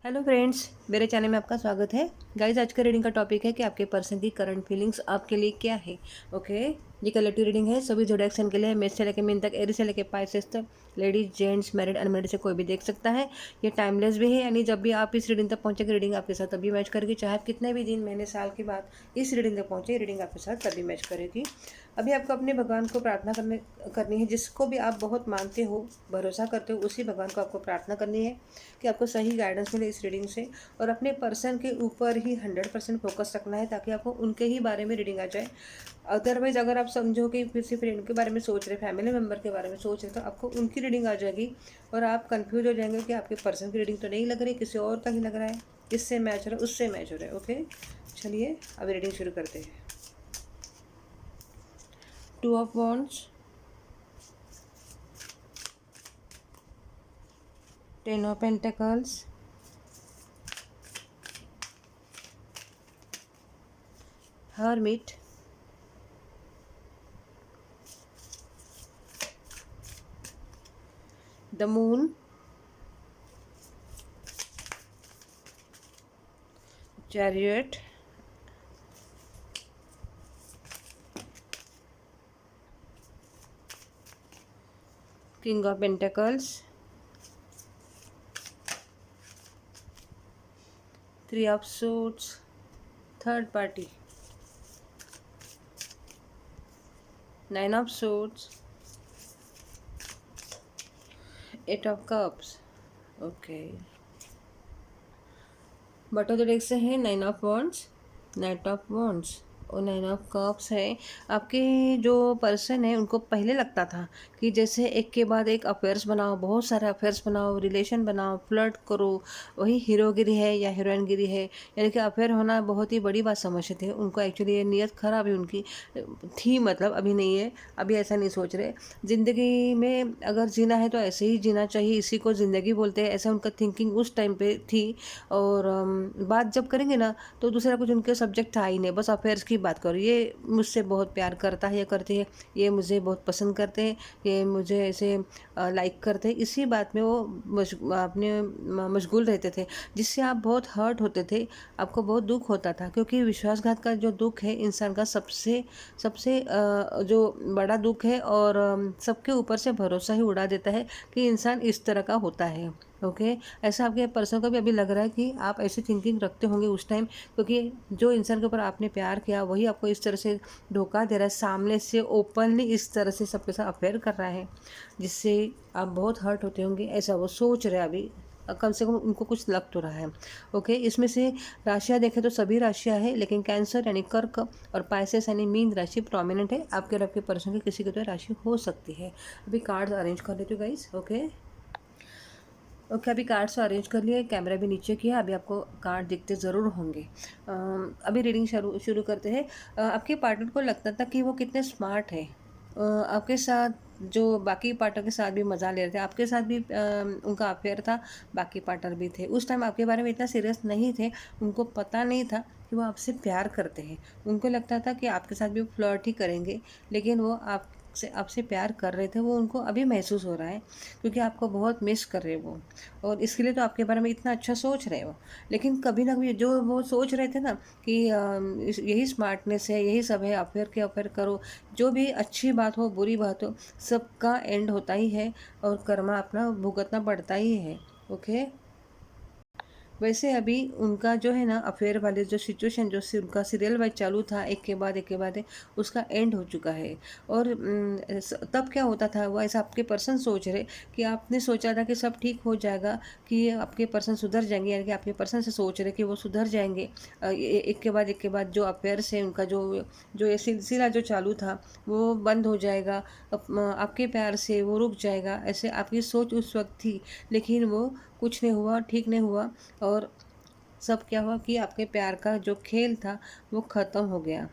Hello friends, मेरे channel में आपका स्वागत है। गाइज, आज का रीडिंग का टॉपिक है कि आपके पर्सन की करंट फीलिंग्स आपके लिए क्या है। ओके, ये कलेक्टिव रीडिंग है सभी ज़ोडिएक साइन के लिए। मेष से लेकर मीन तक, एरी से लेकर पाइसेस तक, लेडीज जेंट्स मैरिड अनमैरिड से कोई भी देख सकता है। ये टाइमलेस भी है, यानी जब भी आप इस रीडिंग तक पहुंचेगी रीडिंग आपके साथ तभी मैच करेगी। चाहे आप कितने भी दिन महीने साल के बाद इस रीडिंग तक पहुंचे, रीडिंग आपके साथ तभी मैच करेगी। अभी आपको अपने भगवान को प्रार्थना करनी है। जिसको भी आप बहुत मानते हो, भरोसा करते हो, उसी भगवान को आपको प्रार्थना करनी है कि आपको सही गाइडेंस मिले इस रीडिंग से। और अपने पर्सन के ऊपर ही 100% फोकस रखना है ताकि आपको उनके ही बारे में रीडिंग आ जाए। अदरवाइज अगर आप समझो कि किसी फ्रेंड के बारे में सोच रहे, फैमिली मेम्बर के बारे में सोच रहे, तो आपको उनकी रीडिंग आ जाएगी और आप कंफ्यूज हो जाएंगे कि आपके पर्सन की रीडिंग तो नहीं लग रही, किसी और का ही लग रहा है, इससे मैच हो रहा है, उससे मैच हो रहा है। ओके, चलिए अब रीडिंग शुरू करते हैं। 2 of wands, 10 of pentacles, hermit, the moon, chariot, king of pentacles, 3 of suits, third party, 9 of suits, 8 of cups. Okay, बटो द डेक से है 9 of wands, knight of wands और 9 ऑफ कप्स है। आपके जो पर्सन है उनको पहले लगता था कि जैसे एक के बाद एक अफेयर्स बनाओ, बहुत सारे अफेयर्स बनाओ, रिलेशन बनाओ, फ्लर्ट करो, वही हीरोगिरी है या हीरोइनगिरी है। यानी कि अफेयर होना बहुत ही बड़ी बात समझते थे। उनको एक्चुअली ये नीयत खराब है उनकी थी, मतलब अभी नहीं है, अभी ऐसा नहीं सोच रहे। ज़िंदगी में अगर जीना है तो ऐसे ही जीना चाहिए, इसी को ज़िंदगी बोलते हैं, ऐसा उनका थिंकिंग उस टाइम पे थी। और बात जब करेंगे ना तो दूसरा कुछ उनके सब्जेक्ट था ही नहीं, बस अफेयर्स की बात करो। ये मुझसे बहुत प्यार करता है या करती है, ये मुझे बहुत पसंद करते हैं, ये मुझे ऐसे लाइक करते हैं, इसी बात में वो अपने मशगूल रहते थे, जिससे आप बहुत हर्ट होते थे, आपको बहुत दुख होता था। क्योंकि विश्वासघात का जो दुख है इंसान का सबसे सबसे जो बड़ा दुख है, और सबके ऊपर से भरोसा ही उड़ा देता है कि इंसान इस तरह का होता है। ओके, ऐसा आपके पर्सन को भी अभी लग रहा है कि आप ऐसी थिंकिंग रखते होंगे उस टाइम, क्योंकि जो इंसान के ऊपर आपने प्यार किया वही आपको इस तरह से धोखा दे रहा है, सामने से ओपनली इस तरह से सबके साथ अफेयर कर रहा है, जिससे आप बहुत हर्ट होते होंगे, ऐसा वो सोच रहे हैं अभी। कम से कम उनको कुछ लग तो रहा है। ओके, इसमें से राशियाँ देखें तो सभी राशियाँ है, लेकिन कैंसर यानी कर्क और पाइसेस यानी मीन राशि प्रोमिनेंट है। आपके और आपके पर्सन की किसी की तो राशि हो सकती है। अभी कार्ड्स अरेंज कर लेती हूँ गाइस। ओके ओके, अभी कार्ड्स अरेंज कर लिए, कैमरा भी नीचे किया, अभी आपको कार्ड दिखते ज़रूर होंगे। अभी रीडिंग शुरू शुरू करते हैं। आपके पार्टनर को लगता था कि वो कितने स्मार्ट है, आपके साथ जो बाकी पार्टनर के साथ भी मज़ा ले रहे थे, आपके साथ भी उनका अफेयर था, बाकी पार्टनर भी थे। उस टाइम आपके बारे में इतना सीरियस नहीं थे, उनको पता नहीं था कि वो आपसे प्यार करते हैं। उनको लगता था कि आपके साथ भी फ्लर्ट ही करेंगे, लेकिन वो आपसे प्यार कर रहे थे, वो उनको अभी महसूस हो रहा है, क्योंकि आपको बहुत मिस कर रहे हैं वो, और इसके लिए तो आपके बारे में इतना अच्छा सोच रहे हो। लेकिन कभी ना कभी जो वो सोच रहे थे ना कि यही स्मार्टनेस है, यही सब है, अफेयर के अफेयर करो, जो भी अच्छी बात हो बुरी बात हो, सबका एंड होता ही है और कर्मा अपना भुगतना पड़ता ही है। ओके, वैसे अभी उनका जो है ना अफेयर वाले जो सिचुएशन, जो उनका सीरियल वाइज चालू था, एक के बाद एक के बाद उसका एंड हो चुका है। और तब क्या होता था, वो ऐसा आपके पर्सन सोच रहे कि आपने सोचा था कि सब ठीक हो जाएगा, कि आपके पर्सन सुधर जाएंगे, यानी कि आपके पर्सन से सोच रहे कि वो सुधर जाएंगे। एक के बाद जो अफेयर से उनका जो जो ये सिलसिला जो चालू था वो बंद हो जाएगा, आपके प्यार से वो रुक जाएगा, ऐसे आपकी सोच उस वक्त थी। लेकिन वो कुछ नहीं हुआ, ठीक नहीं हुआ, और सब क्या हुआ कि आपके प्यार का जो खेल था वो ख़त्म हो गया।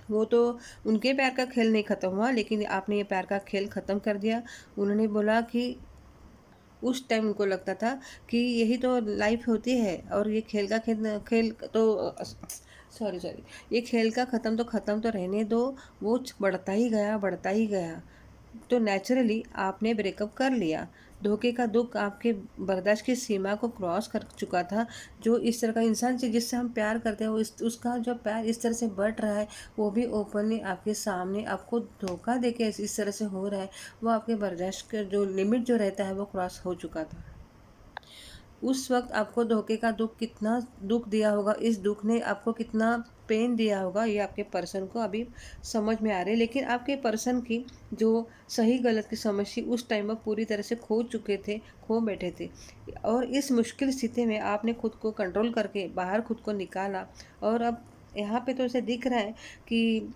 वो तो उनके प्यार का खेल नहीं ख़त्म हुआ, लेकिन आपने ये प्यार का खेल ख़त्म कर दिया। उन्होंने बोला कि उस टाइम उनको लगता था कि यही तो लाइफ होती है, और ये खेल का खेल खेल तो सॉरी सॉरी, ये खेल का ख़त्म तो रहने दो, वो बढ़ता ही गया, बढ़ता ही गया। तो नेचुरली आपने ब्रेकअप कर लिया। धोखे का दुःख आपके बर्दाश्त की सीमा को क्रॉस कर चुका था। जो इस तरह का इंसान जिससे हम प्यार करते हैं, वो उसका जो प्यार इस तरह से बढ़ रहा है, वो भी ओपनली आपके सामने आपको धोखा देके इस तरह से हो रहा है, वो आपके बर्दाश्त का जो लिमिट जो रहता है वो क्रॉस हो चुका था। उस वक़्त आपको धोखे का दुःख कितना दुःख दिया होगा, इस दुःख ने आपको कितना पेन दिया होगा, ये आपके पर्सन को अभी समझ में आ रहा है। लेकिन आपके पर्सन की जो सही गलत की समझ थी, उस टाइम वो पूरी तरह से खो चुके थे, खो बैठे थे। और इस मुश्किल स्थिति में आपने खुद को कंट्रोल करके बाहर खुद को निकाला। और अब यहाँ पे तो ऐसे दिख रहा है कि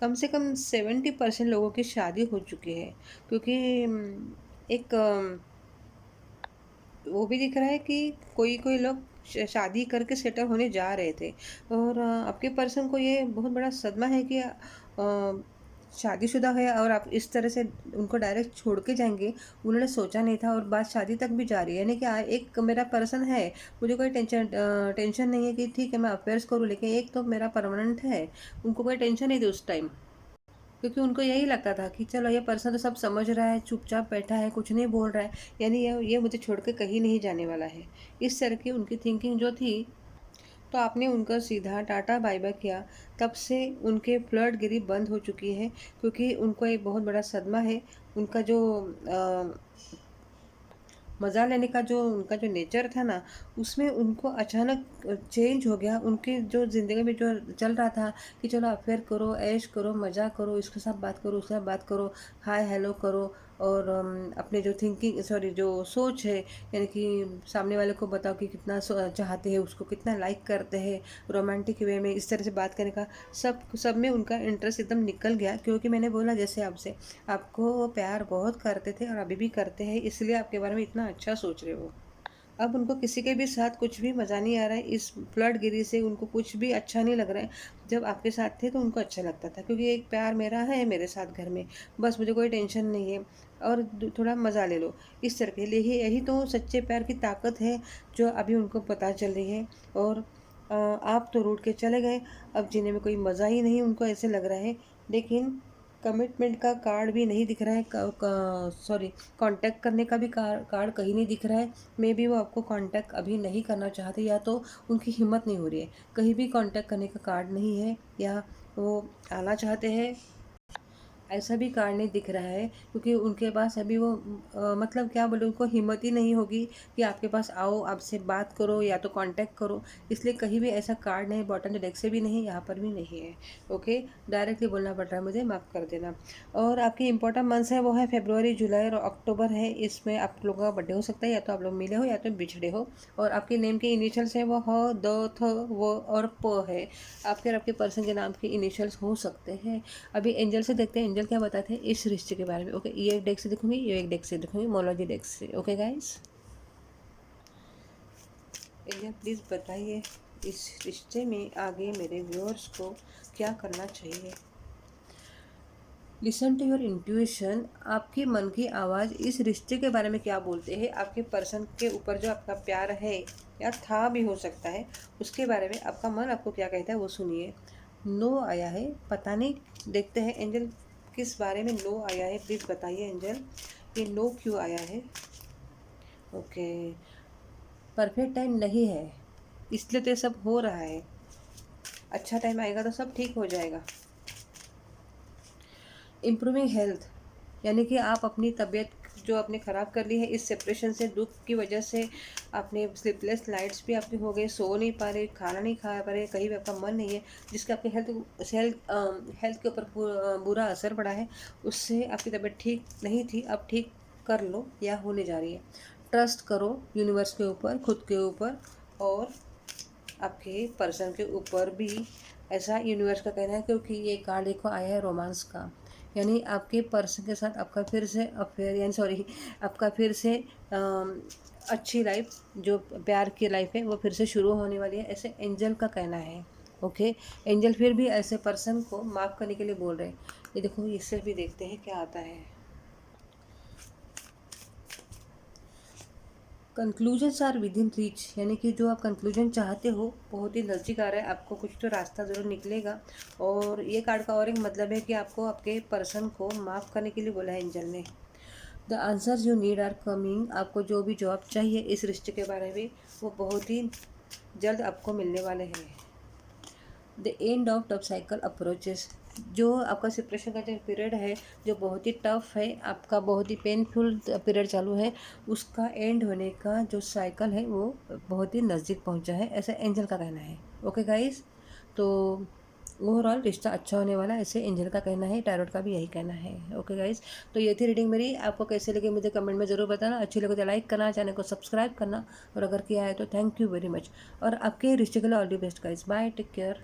कम से कम 70% लोगों की शादी हो चुकी है। क्योंकि एक वो भी दिख रहा है कि कोई-कोई लोग शादी करके सेटल होने जा रहे थे। और आपके पर्सन को ये बहुत बड़ा सदमा है कि शादीशुदा है और आप इस तरह से उनको डायरेक्ट छोड़ के जाएँगे, उन्होंने सोचा नहीं था और बात शादी तक भी जा रही है। यानी कि एक मेरा पर्सन है, मुझे कोई टेंशन नहीं है कि ठीक है मैं अफेयर्स करूँ, लेकिन एक तो मेरा परमानेंट है, उनको कोई टेंशन नहीं थी उस टाइम। क्योंकि उनको यही लगता था कि चलो ये पर्सन तो सब समझ रहा है, चुपचाप बैठा है, कुछ नहीं बोल रहा है, यानी ये मुझे छोड़ के कहीं नहीं जाने वाला है। इस तरह की उनकी थिंकिंग जो थी, तो आपने उनका सीधा टाटा बाय-बाय किया। तब से उनके फ्लर्टगिरी बंद हो चुकी है, क्योंकि उनको एक बहुत बड़ा सदमा है। उनका जो मज़ा लेने का जो उनका जो नेचर था ना, उसमें उनको अचानक चेंज हो गया। उनकी जो ज़िंदगी में जो चल रहा था कि चलो अफ़ेयर करो, ऐश करो, मज़ा करो, इसके साथ बात करो, उसके साथ बात करो, हाय हेलो करो। और अपने जो थिंकिंग सॉरी जो सोच है, यानी कि सामने वाले को बताओ कि कितना चाहते हैं, उसको कितना लाइक करते हैं, रोमांटिक वे में इस तरह से बात करने का सब में उनका इंटरेस्ट एकदम निकल गया। क्योंकि मैंने बोला जैसे आपसे, आपको वो प्यार बहुत करते थे और अभी भी करते हैं, इसलिए आपके बारे में इतना अच्छा सोच रहे हो। अब उनको किसी के भी साथ कुछ भी मज़ा नहीं आ रहा है, इस फ्लर्टगिरी से उनको कुछ भी अच्छा नहीं लग रहा है। जब आपके साथ थे तो उनको अच्छा लगता था, क्योंकि एक प्यार मेरा है मेरे साथ घर में, बस मुझे कोई टेंशन नहीं है और थोड़ा मज़ा ले लो। इस तरह के लिए यही तो सच्चे प्यार की ताकत है, जो अभी उनको पता चल रही है। और आप तो रूठ के चले गए, अब जीने में कोई मज़ा ही नहीं, उनको ऐसे लग रहा है। लेकिन कमिटमेंट का कार्ड भी नहीं दिख रहा है, सॉरी, कांटेक्ट करने का भी कार्ड कहीं नहीं दिख रहा है। मे बी वो आपको कांटेक्ट अभी नहीं करना चाहते, या तो उनकी हिम्मत नहीं हो रही है। कहीं भी कांटेक्ट करने का कार्ड नहीं है, या वो आना चाहते हैं, ऐसा भी कार्ड नहीं दिख रहा है। क्योंकि उनके पास अभी वो मतलब क्या बोले, उनको हिम्मत ही नहीं होगी कि आपके पास आओ, आपसे बात करो या तो कांटेक्ट करो। इसलिए कहीं भी ऐसा कार्ड नहीं, बॉटम डेक से भी नहीं, यहाँ पर भी नहीं है। ओके, डायरेक्टली बोलना पड़ रहा है मुझे, माफ़ कर देना। और आपके इंपॉर्टेंट मंथ्स है वो है फरवरी, जुलाई और अक्टूबर है। इसमें आप लोगों का बर्थडे हो सकता है, या तो आप लोग मिले हो या तो बिछड़े हो। और आपके नेम के इनिशियल्स है वो ह, द, थ, व और प है। आपके और आपके पर्सन के नाम के इनिशियल्स हो सकते हैं। अभी एंजल से देखते हैं, एंजल क्या बताते हैं इस रिश्ते के बारे में। ओके, ये एक डेक से देखूंगी, ये एक डेक से देखूंगी, मोलॉजी डेक से। ओके गाइस, एंजल प्लीज़ बताइए इस रिश्ते में आगे मेरे व्यूअर्स को क्या करना चाहिए। लिसन टू योर इंट्यूशन, आपके मन की आवाज़ इस रिश्ते के बारे में क्या बोलते हैं। आपके पर्सन के ऊपर जो आपका प्यार है, या था भी हो सकता है, उसके बारे में आपका मन आपको क्या कहता है वो सुनिए। नो आया है, पता नहीं, देखते हैं एंजल किस बारे में नो आया है। प्लीज़ बताइए एंजल, ये नो क्यों आया है। ओके, परफेक्ट टाइम नहीं है, इसलिए तो ये सब हो रहा है। अच्छा टाइम आएगा तो सब ठीक हो जाएगा। इम्प्रूविंग हेल्थ, यानी कि आप अपनी तबीयत जो आपने ख़राब कर ली है इस सेपरेशन से, दुख की वजह से आपने स्लीपलेस नाइट्स भी आपके हो गए, सो नहीं पा रहे, खाना नहीं खा पा रहे, कहीं भी आपका मन नहीं है, जिसका आपके हेल्थ के ऊपर बुरा असर पड़ा है। उससे आपकी तबीयत ठीक नहीं थी, अब ठीक कर लो या होने जा रही है। ट्रस्ट करो यूनिवर्स के ऊपर, खुद के ऊपर और आपके पर्सन के ऊपर भी। ऐसा यूनिवर्स का कहना है, क्योंकि ये कार्ड देखो आया है रोमांस का, यानी आपके पर्सन के साथ आपका फिर से अफेयर, यानी सॉरी, आपका फिर से अच्छी लाइफ, जो प्यार की लाइफ है वो फिर से शुरू होने वाली है, ऐसे एंजल का कहना है। ओके, एंजल फिर भी ऐसे पर्सन को माफ़ करने के लिए बोल रहे हैं। ये देखो, इससे भी देखते हैं क्या आता है। Conclusions are within reach, यानी कि जो आप कंक्लूजन चाहते हो बहुत ही नज़दीक आ रहा है, आपको कुछ तो रास्ता ज़रूर निकलेगा। और ये कार्ड का और एक मतलब है कि आपको आपके पर्सन को माफ़ करने के लिए बोला है एंजल ने। The answers you need are coming, आपको जो भी जवाब चाहिए इस रिश्ते के बारे में वो बहुत ही जल्द आपको मिलने वाले हैं। The end of tough cycle approaches, जो आपका सेपरेशन का जो पीरियड है जो बहुत ही टफ है, आपका बहुत ही पेनफुल पीरियड चालू है, उसका एंड होने का जो साइकिल है वो बहुत ही नज़दीक पहुंचा है, ऐसा एंजल का कहना है। ओके गाइस, तो ओवरऑल रिश्ता अच्छा होने वाला है, ऐसे एंजल का कहना है, टैरोट का भी यही कहना है। ओके गाइस, तो ये थी रीडिंग मेरी, आपको कैसे लगे मुझे कमेंट में ज़रूर बताना। अच्छी लगे तो लाइक करना, चैनल को सब्सक्राइब करना, और अगर किया है तो थैंक यू वेरी मच। और आपके रिश्ते के लिए all the best guys, bye, take care.